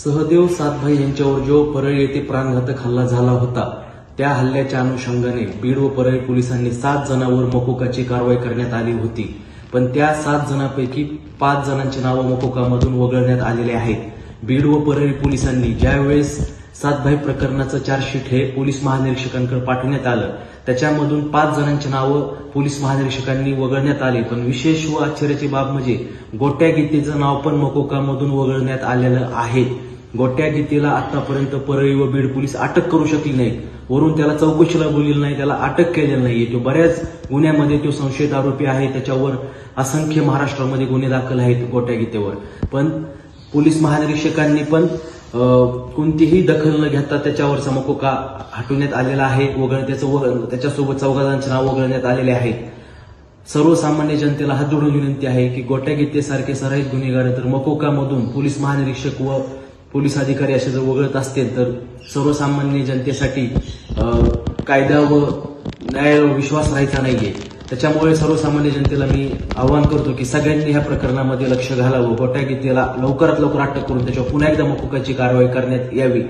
सहदेव सातभाई यांच्यावर जो परळी येथे प्राणघातक हल्ला झाला होता त्या हल्ल्याच्या अनुषंगाने बीड व परळी पोलिसांनी 7 जणांवर मकोकाची कारवाई करण्यात आली होती. पण त्या 7 जणांपैकी 5 जणांची नावं मकोकामधून वगळण्यात आलेले आहेत. बीड व परळी पोलिसांनी ज्यावेळेस सातभाई प्रकरणाचं चार्जशीट हे पोलीस महानिरीक्षकांकडे पाठवण्यात आलं त्याच्यामधून 5 जणांची नावं पोलीस महानिरीक्षकांनी वगळण्यात आली. पण विशेष व आश्चर्याची बाब म्हणजे गोट्या गीतेचं नाव पण मकोकामधून वगळण्यात आलेलं आहे. गोट्या गीतेला आतापर्यंत परळी व बीड पोलीस अटक करू शकली नाहीत. वरून त्याला चौकशीला बोललेलं नाही, त्याला अटक केलेली नाहीये. तो बऱ्याच गुन्ह्यामध्ये तो संशयित आरोपी आहे. त्याच्यावर असंख्य महाराष्ट्रामध्ये गुन्हे दाखल आहेत गोट्या गीतेवर. पण पोलीस महानिरीक्षकांनी पण कोणतीही दखल न घेता त्याच्यावरचा मकोका हटवण्यात आलेला आहे. त्याच्यासोबत 14 जणांचे नाव वगळण्यात आलेले आहेत. सर्वसामान्य जनतेला हात जोडून विनंती आहे की गोट्या गीतेसारखे सराईत गुन्हेगार तर मकोकामधून पोलीस महानिरीक्षक व पोलीस अधिकारी असे जर वगळत असतील तर सर्वसामान्य जनतेसाठी कायदा व न्यायावर विश्वास राहायचा नाहीये. त्याच्यामुळे सर्वसामान्य जनतेला मी आवाहन करतो की सगळ्यांनी ह्या प्रकरणामध्ये लक्ष घालावं. गोट्या गीतेला लवकरात लवकर अटक करून त्याच्यावर पुन्हा एकदा मकोकाची कारवाई करण्यात यावी.